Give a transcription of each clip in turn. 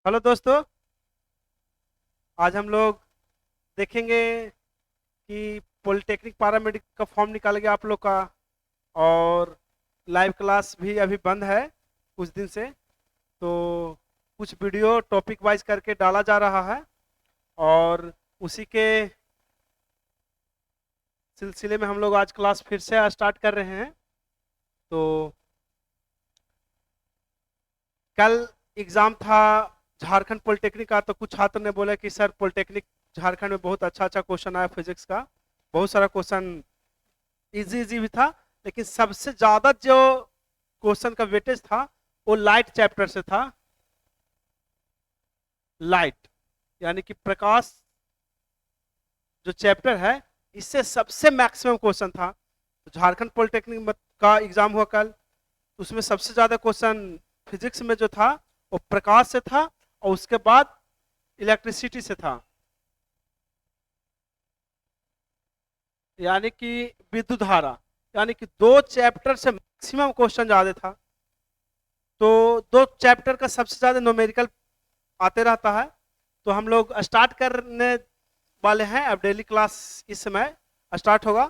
Hello दोस्तों। आज हम लोग देखेंगे कि पॉलिटेक्निक पैरामेडिक का फॉर्म निकाल गया आप लोग का। और लाइव क्लास भी अभी बंद है कुछ दिन से। तो कुछ वीडियो टॉपिक वाइज करके डाला जा रहा है और उसी के सिलसिले में हम लोग आज क्लास फिर से स्टार्ट कर रहे हैं। तो कल एग्ज़ाम था झारखंड पॉलिटेक्निक का, तो कुछ छात्र ने बोला कि सर पॉलिटेक्निक झारखंड में बहुत अच्छा अच्छा क्वेश्चन आया फिजिक्स का। बहुत सारा क्वेश्चन इजी इजी भी था, लेकिन सबसे ज़्यादा जो क्वेश्चन का वेटेज था वो लाइट चैप्टर से था। लाइट यानी कि प्रकाश जो चैप्टर है, इससे सबसे मैक्सिमम क्वेश्चन था। तो झारखंड पॉलिटेक्निक का एग्जाम हुआ कल, उसमें सबसे ज़्यादा क्वेश्चन फिजिक्स में जो था वो प्रकाश से था और उसके बाद इलेक्ट्रिसिटी से था, यानी कि विद्युत धारा। यानी कि दो चैप्टर से मैक्सिमम क्वेश्चन ज़्यादा था। तो दो चैप्टर का सबसे ज़्यादा न्यूमेरिकल आते रहता है। तो हम लोग स्टार्ट करने वाले हैं। अब डेली क्लास इस समय स्टार्ट होगा।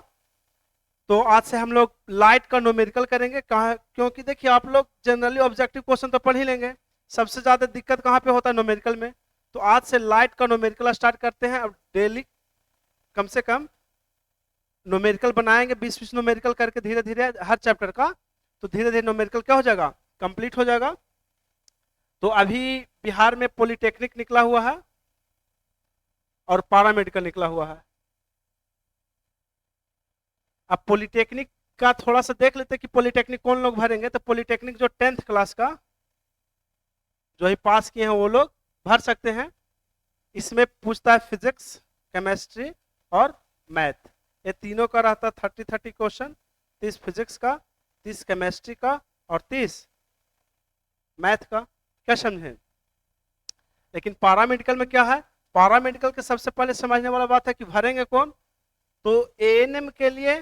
तो आज से हम लोग लाइट का न्यूमेरिकल करेंगे। कहाँ? क्योंकि देखिए, आप लोग जनरली ऑब्जेक्टिव क्वेश्चन तो पढ़ ही लेंगे, सबसे ज़्यादा दिक्कत कहाँ पे होता है? न्यूमेरिकल में। तो आज से लाइट का न्यूमेरिकल स्टार्ट करते हैं। अब डेली कम से कम न्यूमेरिकल बनाएंगे, 20-20 न्यूमेरिकल करके धीरे धीरे हर चैप्टर का। तो धीरे धीरे न्यूमेरिकल क्या हो जाएगा? कंप्लीट हो जाएगा। तो अभी बिहार में पॉलिटेक्निक निकला हुआ है और पैरामेडिकल निकला हुआ है। अब पॉलिटेक्निक का थोड़ा सा देख लेते हैं कि पॉलिटेक्निक कौन लोग भरेंगे। तो पॉलिटेक्निक जो 10th क्लास का जो ही पास किए हैं वो लोग भर सकते हैं। इसमें पूछता है फिजिक्स, केमिस्ट्री और मैथ। ये तीनों का रहता है 30-30 क्वेश्चन। 30 फिजिक्स का, 30 केमिस्ट्री का और 30 मैथ का। क्या समझे? लेकिन पैरामेडिकल में क्या है? पैरामेडिकल के सबसे पहले समझने वाला बात है कि भरेंगे कौन। तो एएनएम के लिए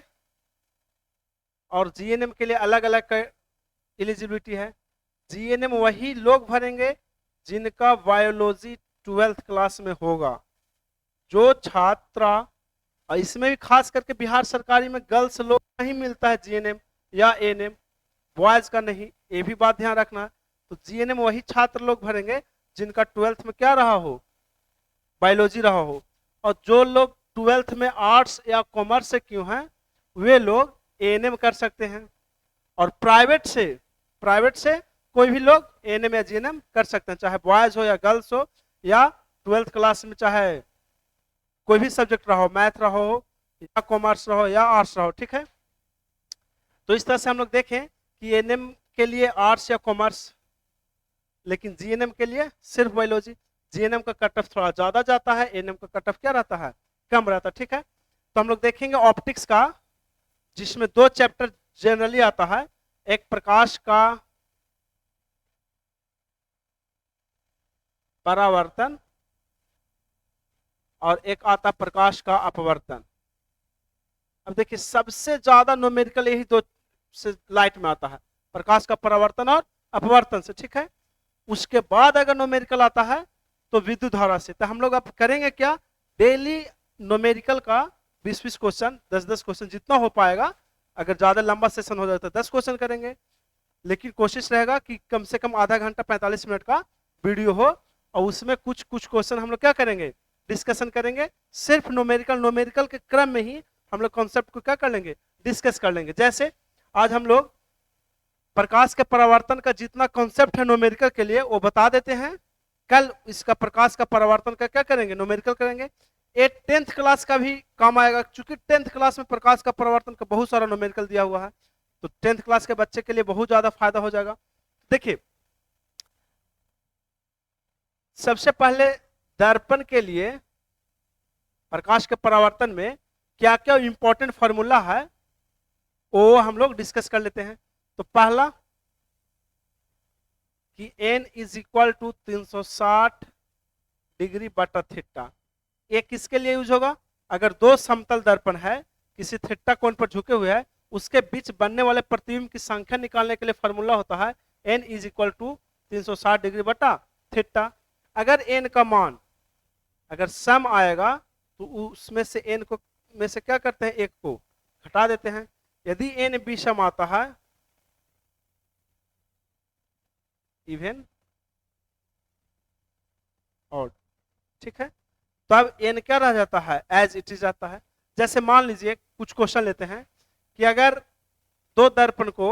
और जीएनएम के लिए अलग अलग एलिजिबिलिटी है। जीएनएम वही लोग भरेंगे जिनका बायोलॉजी 12th क्लास में होगा। जो छात्रा, और इसमें भी खास करके बिहार सरकारी में गर्ल्स लोग नहीं मिलता है जीएनएम या एएनएम, बॉयज का नहीं, ये भी बात ध्यान रखना है। तो जीएनएम वही छात्र लोग भरेंगे जिनका 12th में क्या रहा हो? बायोलॉजी रहा हो। और जो लोग 12th में आर्ट्स या कॉमर्स से क्यों हैं, वे लोग एएनएम कर सकते हैं। और प्राइवेट से कोई भी लोग एएनएम या जीएनएम कर सकते हैं, चाहे बॉयज हो या गर्ल्स हो, या 12th क्लास में चाहे कोई भी सब्जेक्ट रहो, मैथ रहो या कॉमर्स रहो या आर्ट्स रहो। ठीक है। तो इस तरह से हम लोग देखें कि एएनएम के लिए आर्ट्स या कॉमर्स, लेकिन जीएनएम के लिए सिर्फ बायोलॉजी। जीएनएम का कट ऑफ थोड़ा ज्यादा जाता है, एएनएम का कट ऑफ क्या रहता है? कम रहता है। ठीक है। तो हम लोग देखेंगे ऑप्टिक्स का, जिसमें दो चैप्टर जनरली आता है। एक प्रकाश का परावर्तन और एक आता प्रकाश का अपवर्तन। अब देखिए, सबसे ज्यादा न्यूमेरिकल यही दो से लाइट में आता है, प्रकाश का परावर्तन और अपवर्तन से। ठीक है। उसके बाद अगर न्यूमेरिकल आता है तो विद्युत धारा से। तो हम लोग अब करेंगे क्या? डेली न्यूमेरिकल का 20-20 क्वेश्चन, 10-10 क्वेश्चन जितना हो पाएगा। अगर ज्यादा लंबा सेशन हो जाता है 10 क्वेश्चन करेंगे, लेकिन कोशिश रहेगा कि कम से कम आधा घंटा 45 मिनट का वीडियो हो। और उसमें कुछ कुछ क्वेश्चन हम लोग क्या करेंगे? डिस्कशन करेंगे। सिर्फ न्यूमेरिकल के क्रम में ही हम लोग कॉन्सेप्ट को क्या कर लेंगे? डिस्कस कर लेंगे। जैसे आज हम लोग प्रकाश के परावर्तन का जितना कॉन्सेप्ट है न्यूमेरिकल के लिए वो बता देते हैं। कल इसका प्रकाश का परावर्तन का क्या करेंगे? न्यूमेरिकल करेंगे। ये 10th क्लास का भी काम आएगा, क्योंकि 10th क्लास में प्रकाश का परावर्तन का बहुत सारा न्यूमेरिकल दिया हुआ है। तो 10th क्लास के बच्चे के लिए बहुत ज्यादा फायदा हो जाएगा। देखिए, सबसे पहले दर्पण के लिए प्रकाश के परावर्तन में क्या क्या इंपॉर्टेंट फॉर्मूला है वो हम लोग डिस्कस कर लेते हैं। तो पहला कि n is equal to 360 degree बटा थीटा। ये किसके लिए यूज होगा? अगर दो समतल दर्पण है, किसी थीटा कोण पर झुके हुए हैं, उसके बीच बनने वाले प्रतिबिंब की संख्या निकालने के लिए फॉर्मूला होता है n is equal to 360 degree बटा थीटा। अगर एन का मान अगर सम आएगा तो उसमें से एन को में से क्या करते हैं, एक को हटा देते हैं। यदि एन विषम आता है, इवन ऑड, ठीक है, तो अब एन क्या रह जाता है, एज इट इज आता है। जैसे मान लीजिए कुछ क्वेश्चन लेते हैं कि अगर दो दर्पण को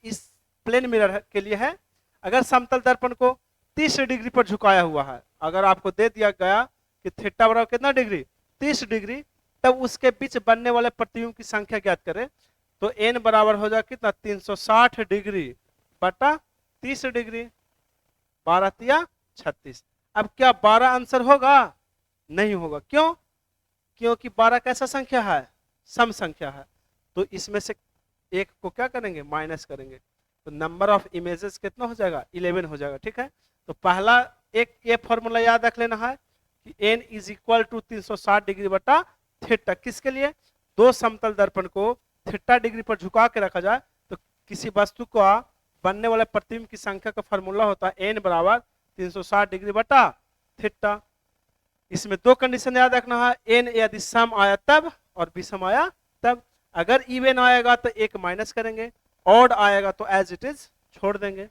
इस प्लेन मिरर के लिए है, अगर समतल दर्पण को 30 डिग्री पर झुकाया हुआ है, अगर आपको दे दिया गया कि थीटा बराबर कितना डिग्री, 30 डिग्री, तब उसके बीच बनने वाले प्रतिबिंब की संख्या ज्ञात करें। तो एन बराबर हो जाए कितना, 360 डिग्री बटा 30 डिग्री, 12 तिया 36। अब क्या 12 आंसर होगा, नहीं होगा, क्यों, क्योंकि 12 कैसा संख्या है, सम संख्या है। तो इसमें से एक को क्या करेंगे, माइनस करेंगे, तो नंबर ऑफ इमेजेस कितना हो जाएगा, 11 हो जाएगा, ठीक है। तो पहला एक ये फॉर्मूला याद रख लेना है कि n is equal to 360 degree बटा थीटा, किसके लिए, दो समतल दर्पण को थीटा डिग्री पर झुका के रखा जाए तो किसी वस्तु का बनने वाले प्रतिबिंब की संख्या का फॉर्मूला होता है n बराबर 360 डिग्री बटा थीटा। इसमें दो कंडीशन याद रखना है, एन यदि सम आया तब और विषम आया तब। अगर इवन आएगा तो एक माइनस करेंगे, ऑड आएगा तो एज इट इज छोड़ देंगे।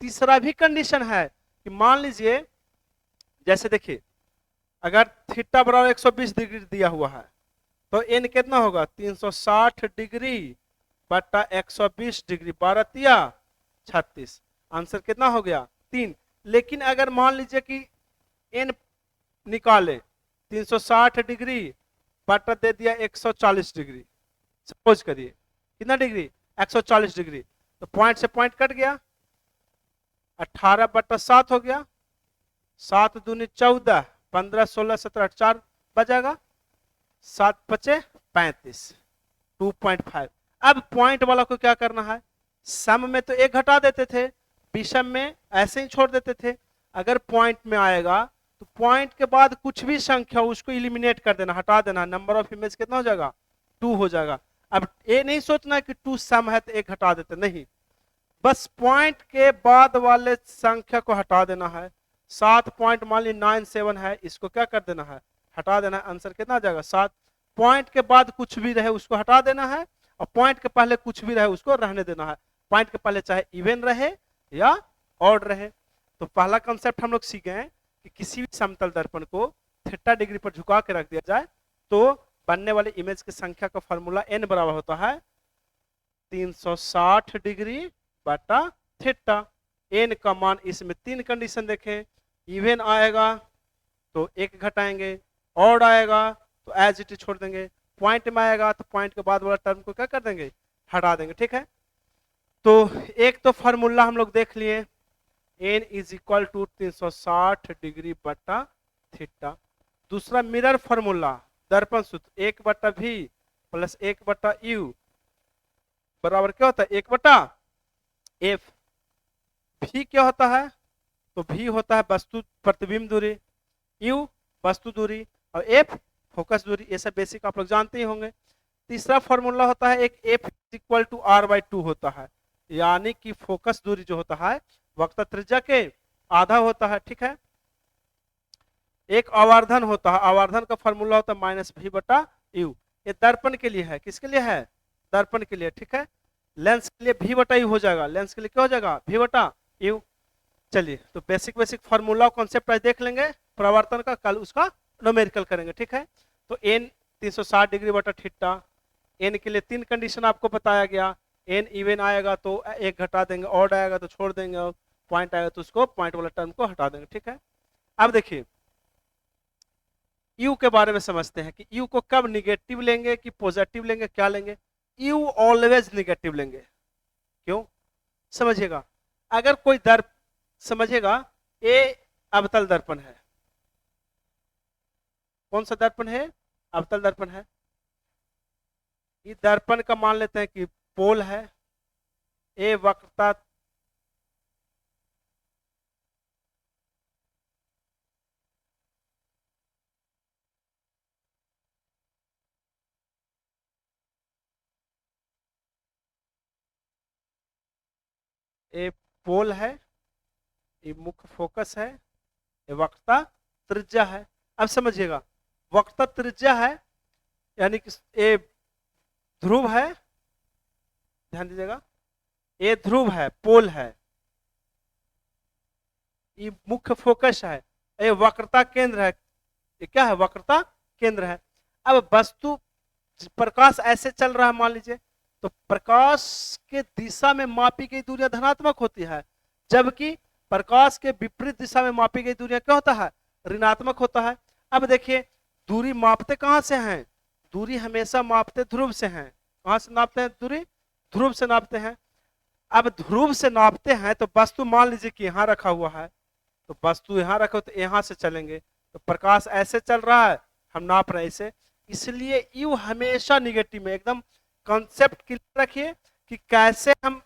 तीसरा भी कंडीशन है कि मान लीजिए, जैसे देखिए अगर थीटा बराबर 120 डिग्री दिया हुआ है तो एन कितना होगा, 360 डिग्री बटा 120 डिग्री, 12 तिया 36, आंसर कितना हो गया, 3। लेकिन अगर मान लीजिए कि एन निकाले 360 डिग्री बटा दे दिया 140 डिग्री, सपोज करिए कितना डिग्री, 140 डिग्री, तो पॉइंट से पॉइंट कट गया, 18 बटा 7 हो गया, 7 दूनी 14, 15 16 17 4 बचेगा, 7 पचे 35, 2.5। अब पॉइंट वाला को क्या करना है, सम में तो एक घटा देते थे, विषम में ऐसे ही छोड़ देते थे। अगर पॉइंट में आएगा तो पॉइंट के बाद कुछ भी संख्या उसको इलिमिनेट कर देना, हटा देना, नंबर ऑफ इमेज कितना हो जाएगा, 2 हो जाएगा। अब ये नहीं सोचना कि 2 सम है तो एक हटा देते, नहीं, बस पॉइंट के बाद वाले संख्या को हटा देना है। 7 पॉइंट मान ली 97 है, इसको क्या कर देना है, हटा देना है, आंसर कितना आ जाएगा 7। पॉइंट के बाद कुछ भी रहे उसको हटा देना है, और पॉइंट के पहले कुछ भी रहे उसको रहने देना है। पॉइंट के पहले चाहे इवन रहे या ऑड रहे। तो पहला कंसेप्ट हम लोग सीखे हैं कि किसी भी समतल दर्पण को थीटा डिग्री पर झुका के रख दिया जाए तो बनने वाले इमेज की संख्या का फॉर्मूला n बराबर होता है 360 डिग्री बटा थीटा। n का मान इसमें 3 कंडीशन देखें, इवन आएगा तो एक घटाएंगे, ऑड आएगा तो एज इट इज छोड़ देंगे, पॉइंट में आएगा तो पॉइंट के बाद वाला टर्म को क्या कर देंगे, हटा देंगे, ठीक है। तो एक तो फॉर्मूला हम लोग देख लिए, n is equal to 360 degree बटा थीटा। दूसरा मिरर फॉर्मूला, दर्पण सूत्र, 1 बटा v प्लस 1 बटा u बराबर क्या होता है, 1 बटा f। v क्या होता है, तो v होता है वस्तु प्रतिबिंब दूरी, u वस्तु दूरी और f फोकस दूरी, ये सब बेसिक आप लोग जानते ही होंगे। तीसरा फॉर्मूला होता है एक f इक्वल टू r/2 होता है, यानी कि फोकस दूरी जो होता है वक्र त्रिज्या के आधा होता है, ठीक है। एक आवर्धन होता है, आवर्धन का फॉर्मूला होता है माइनस v बटा u। ये दर्पण के लिए है, किसके लिए है, दर्पण के लिए, ठीक है। लेंस के लिए v बटा u हो जाएगा, लेंस के लिए क्या हो जाएगा, v बटा u। चलिए तो बेसिक फॉर्मूला कॉन्सेप्ट आज देख लेंगे, प्रवर्तन का कल उसका न्यूमेरिकल करेंगे, ठीक है। तो n 360 डिग्री बटा थीटा, n के लिए 3 कंडीशन आपको बताया गया, n इवन आएगा तो एक घटा देंगे, ऑड आएगा तो छोड़ देंगे, और पॉइंट आएगा तो उसको पॉइंट वाला टर्म को हटा देंगे, ठीक है। अब देखिए u के बारे में समझते हैं कि u को कब निगेटिव लेंगे कि पॉजिटिव लेंगे, क्या लेंगे। u ऑलवेज निगेटिव लेंगे, क्यों, समझिएगा। अगर कोई दर्प, समझिएगा, a अवतल दर्पण है, कौन सा दर्पण है, अवतल दर्पण है। इस दर्पण का मान लेते हैं कि पोल है, ए वक्रता ए पोल है, ये मुख्य फोकस है, ये वक्रता त्रिज्या है। अब समझिएगा, वक्रता त्रिज्या है यानी कि ये ध्रुव है, ध्यान दीजिएगा, ये ध्रुव है, पोल है, ये मुख्य फोकस है, ये वक्रता केंद्र है। ये क्या है? वक्रता केंद्र है। अब वस्तु प्रकाश ऐसे चल रहा है मान लीजिए, तो प्रकाश के दिशा में मापी गई दूरियां धनात्मक होती है, जबकि प्रकाश के विपरीत दिशा में मापी गई दूरियां क्या होता है? ऋणात्मक होता है। अब देखिए, दूरी मापते कहां से हैं? दूरी हमेशा मापते ध्रुव से हैं। कहां से नापते हैं दूरी? ध्रुव से नापते हैं। अब ध्रुव से नापते हैं तो वस्तु मान लीजिए कि यहाँ रखा हुआ है, तो वस्तु यहाँ रखो तो यहाँ से चलेंगे, तो प्रकाश ऐसे चल रहा है, हम नाप रहे हैं इसे, इसलिए यू हमेशा निगेटिव में। एकदम कॉन्सेप्ट क्लियर रखिए कि कैसे हम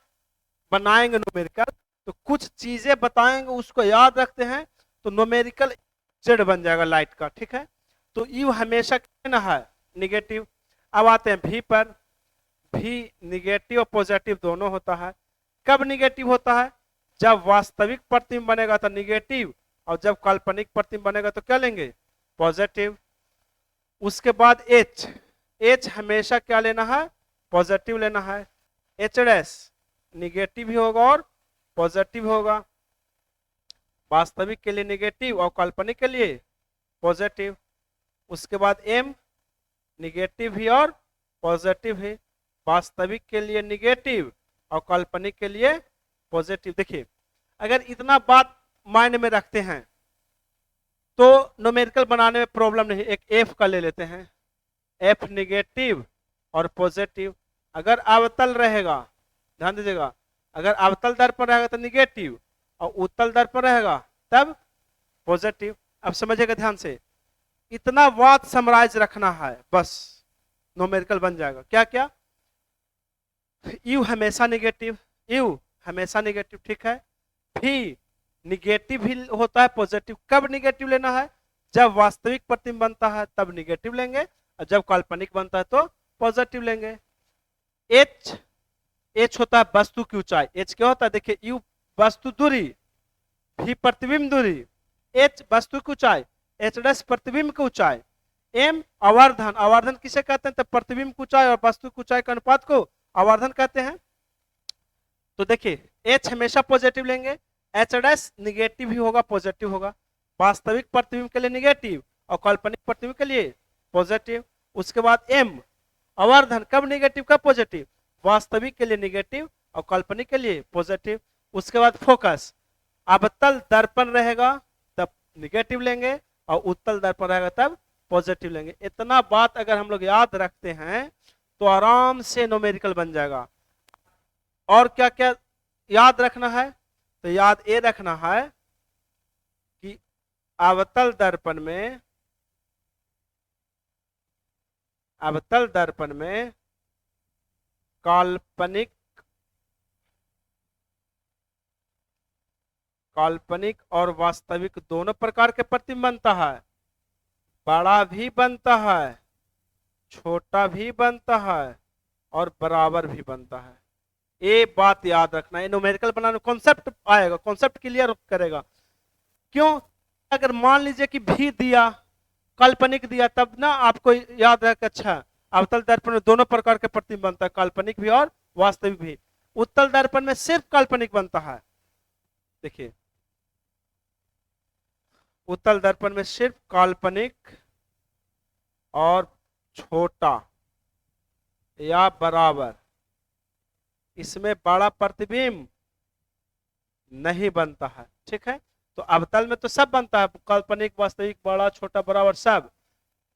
बनाएंगे न्यूमेरिकल, तो कुछ चीजें बताएंगे उसको याद रखते हैं तो न्यूमेरिकल जेड बन जाएगा लाइट का, ठीक है। तो यू हमेशा कहना है निगेटिव। अब आते हैं भी पर, भी निगेटिव और पॉजिटिव दोनों होता है। कब निगेटिव होता है? जब वास्तविक प्रतिबिंब बनेगा तो निगेटिव, और जब काल्पनिक प्रतिबिंब बनेगा तो क्या लेंगे? पॉजिटिव। उसके बाद एच, एच हमेशा क्या लेना है? पॉजिटिव लेना है। एच डैश निगेटिव भी होगा और पॉजिटिव होगा, वास्तविक के लिए निगेटिव और काल्पनिक के लिए पॉजिटिव। उसके बाद एम निगेटिव भी और पॉजिटिव है, वास्तविक के लिए निगेटिव और काल्पनिक के लिए पॉजिटिव। देखिए, अगर इतना बात माइंड में रखते हैं तो न्यूमेरिकल बनाने में प्रॉब्लम नहीं। एक एफ का ले लेते हैं, एफ निगेटिव और पॉजिटिव। अगर अवतल रहेगा, ध्यान दीजिएगा, अगर अवतल दर्पण रहेगा तो निगेटिव और उत्तल दर्पण रहेगा तब पॉजिटिव। अब समझिएगा ध्यान से, इतना बात समराइज रखना है, बस न्यूमेरिकल बन जाएगा। क्या क्या? यू हमेशा निगेटिव, यू हमेशा निगेटिव, ठीक है। भी निगेटिव ही होता है, पॉजिटिव कब निगेटिव लेना है? जब वास्तविक प्रतिबिंब बनता है तब निगेटिव लेंगे, और जब काल्पनिक बनता है तो पॉजिटिव लेंगे। एच, एच होता है वस्तु की ऊंचाई। एच क्या होता है? देखिए, यू वस्तु दूरी, भी प्रतिबिंब दूरी, एच वस्तु की ऊंचाई, एच डैश प्रतिबिंब की ऊंचाई, एम आवर्धन, आवर्धन किसे कहते हैं? तो प्रतिबिंब की ऊंचाई और वस्तु की ऊंचाई के अनुपात को आवर्धन कहते हैं। तो देखिए, एच हमेशा पॉजिटिव लेंगे, एच डैश निगेटिव ही होगा, पॉजिटिव होगा, वास्तविक प्रतिबिंब के लिए निगेटिव और काल्पनिक प्रतिबिंब के लिए पॉजिटिव। उसके बाद एम आवर्धन, कब निगेटिव कब पॉजिटिव? वास्तविक के लिए निगेटिव और काल्पनिक के लिए पॉजिटिव। उसके बाद फोकस, अवतल दर्पण रहेगा तब निगेटिव लेंगे और उत्तल दर्पण रहेगा तब पॉजिटिव लेंगे। इतना बात अगर हम लोग याद रखते हैं तो आराम से न्यूमेरिकल बन जाएगा। और क्या क्या याद रखना है? तो याद ये रखना है कि अवतल दर्पण में, अवतल दर्पण में काल्पनिक, काल्पनिक और वास्तविक दोनों प्रकार के प्रतिबिंब बनता है। बड़ा भी बनता है, छोटा भी बनता है और बराबर भी बनता है। ये बात याद रखना है। न्यूमेरिकल बनाने कॉन्सेप्ट आएगा, कॉन्सेप्ट क्लियर करेगा। क्यों? अगर मान लीजिए कि भी दिया, काल्पनिक दिया, तब ना आपको याद रहे कि अच्छा अवतल दर्पण में दोनों प्रकार के प्रतिबिंब बनता है, काल्पनिक भी और वास्तविक भी। उत्तल दर्पण में सिर्फ काल्पनिक बनता है। देखिए, उत्तल दर्पण में सिर्फ काल्पनिक और छोटा या बराबर, इसमें बड़ा प्रतिबिंब नहीं बनता है, ठीक है। तो अवतल में तो सब बनता है, काल्पनिक वास्तविक बड़ा छोटा बराबर सब।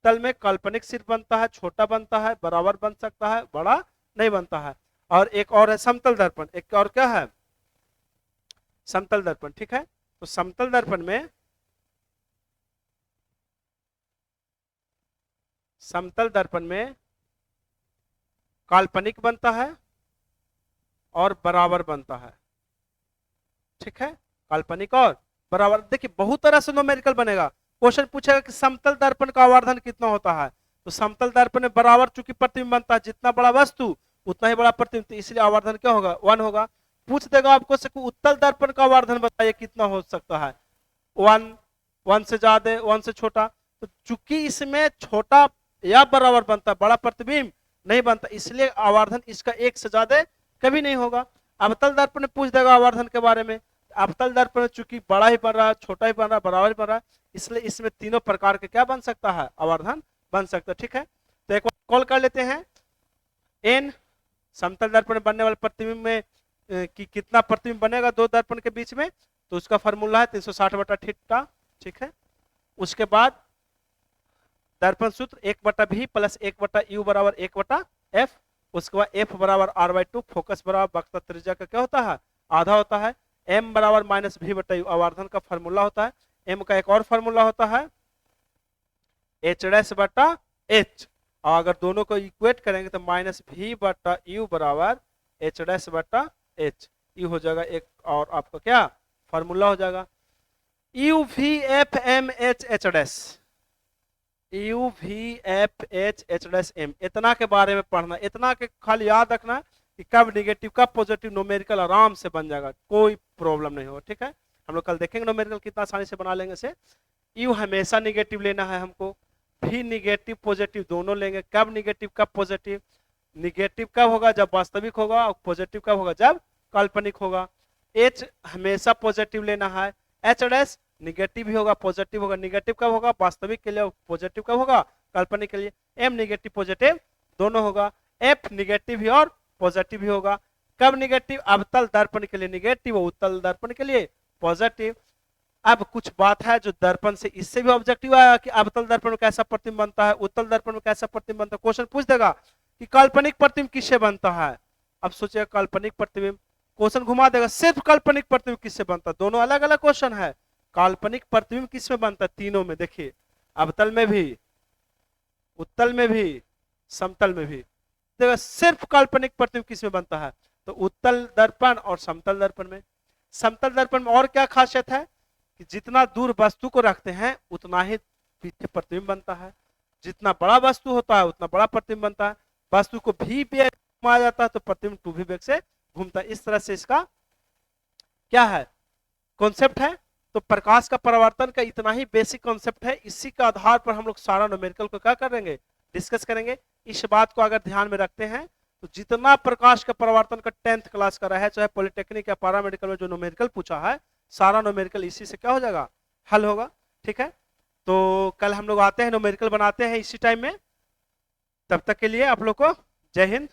तल में काल्पनिक सिर्फ बनता है, छोटा बनता है, बराबर बन सकता है, बड़ा नहीं बनता है। और एक और है समतल दर्पण, एक और क्या है? समतल दर्पण, ठीक है। तो समतल दर्पण में, समतल दर्पण में काल्पनिक बनता है और बराबर बनता है, ठीक है। काल्पनिक और बराबर। देखिए, बहुत तरह से न्यूमेरिकल बनेगा। क्वेश्चन पूछेगा कि समतल दर्पण का आवर्धन कितना होता है, तो समतल दर्पण में बराबर चूंकि प्रतिबिंब बनता है, जितना बड़ा वस्तु उतना ही बड़ा प्रतिबिंब, तो इसलिए आवर्धन क्या होगा? 1 होगा। पूछ देगा आपको से उत्तल दर्पण का आवर्धन बताइए कितना हो सकता है? 1। 1 से ज्यादा 1 से छोटा, तो चूंकि इसमें छोटा या बराबर बनता है, बड़ा प्रतिबिंब नहीं बनता, इसलिए आवर्धन इसका 1 से ज्यादा कभी नहीं होगा। अवतल दर्पण में पूछ देगा आवर्धन के बारे में, अवतल दर्पण में चूंकि बड़ा ही बन रहा है, छोटा ही बन रहा है, बराबर ही बन रहा है, इसलिए इसमें तीनों प्रकार के क्या बन सकता है, आवर्धन बन सकता है। ठीक है, तो एक बार कॉल कर लेते हैं। एन समतल दर्पण में बनने वाले प्रतिबिंब में कि कितना प्रतिबिंब बनेगा दो दर्पण के बीच में, तो उसका फॉर्मूला है 360/θ। ठीक है, उसके बाद दर्पण सूत्र 1/v प्लस 1/u बराबर 1/f। उसके बाद f बराबर r/2, फोकस बराबर वक्रता त्रिज्या का क्या होता है, आधा होता है। m बराबर -v/u आवर्धन का फॉर्मूला होता है। m का एक और फॉर्मूला होता है h'/h, और अगर दोनों को इक्वेट करेंगे तो -v/u बराबर h'/h, ये हो जाएगा एक और आपका क्या फॉर्मूला हो जाएगा। UVFMH UVFHH', इतना के बारे में पढ़ना, इतना के खाली याद रखना कि कब निगेटिव कब पॉजिटिव न्यूमेरिकल आराम से बन जाएगा, कोई प्रॉब्लम नहीं होगा। ठीक है, हम लोग कल देखेंगे न्यूमेरिकल कितना आसानी से बना लेंगे से। यू हमेशा निगेटिव लेना है हमको, भी निगेटिव पॉजिटिव दोनों लेंगे। कब निगेटिव कब पॉजिटिव, निगेटिव कब होगा जब वास्तविक होगा, और पॉजिटिव कब होगा जब काल्पनिक होगा। H हमेशा पॉजिटिव लेना है, H' निगेटिव भी होगा पॉजिटिव होगा। निगेटिव कब होगा, वास्तविक के लिए, पॉजिटिव कब होगा, काल्पनिक के लिए। M निगेटिव पॉजिटिव दोनों होगा। F निगेटिव भी और पॉजिटिव भी होगा। कब निगेटिव, अवतल दर्पण के लिए निगेटिव और उत्तल दर्पण के लिए पॉजिटिव। अब कुछ बात है जो दर्पण से इससे भी ऑब्जेक्टिव आया कि अवतल दर्पण में कैसा प्रतिबिंब बनता है, उत्तल दर्पण में कैसा प्रतिबिंब बनता है। क्वेश्चन पूछ देगा कि काल्पनिक प्रतिबिंब किससे बनता है। अब सोचिए काल्पनिक प्रतिबिंब, क्वेश्चन घुमा देगा सिर्फ काल्पनिक प्रतिबिंब किससे बनता है। दोनों अलग अलग क्वेश्चन है। काल्पनिक प्रतिबिंब किसमें बनता है, तीनों में। देखिए अवतल में भी, उत्तल में भी, समतल में भी। देखो सिर्फ काल्पनिक प्रतिबिंब किसमें बनता है, तो उत्तल दर्पण और समतल दर्पण में। समतल दर्पण में और क्या खासियत है कि जितना दूर वस्तु को रखते हैं उतना ही पीछे प्रतिबिंब बनता है। जितना बड़ा वस्तु होता है उतना बड़ा प्रतिबिंब बनता है। वस्तु को भी वेग घुमाया जाता है तो प्रतिबिंब 2v वेग से घूमता है। इस तरह से इसका क्या है, कॉन्सेप्ट है। तो प्रकाश का परावर्तन का इतना ही बेसिक कॉन्सेप्ट है। इसी के आधार पर हम लोग सारा न्यूमेरिकल को क्या करेंगे, डिस्कस करेंगे। इस बात को अगर ध्यान में रखते हैं तो जितना प्रकाश का परावर्तन का 10th क्लास का रहा है, चाहे पॉलिटेक्निक या पैरामेडिकल में जो न्यूमेरिकल पूछा है, सारा न्यूमेरिकल इसी से क्या हो जाएगा, हल होगा। ठीक है, तो कल हम लोग आते हैं न्यूमेरिकल बनाते हैं इसी टाइम में। तब तक के लिए आप लोग को जय हिंद।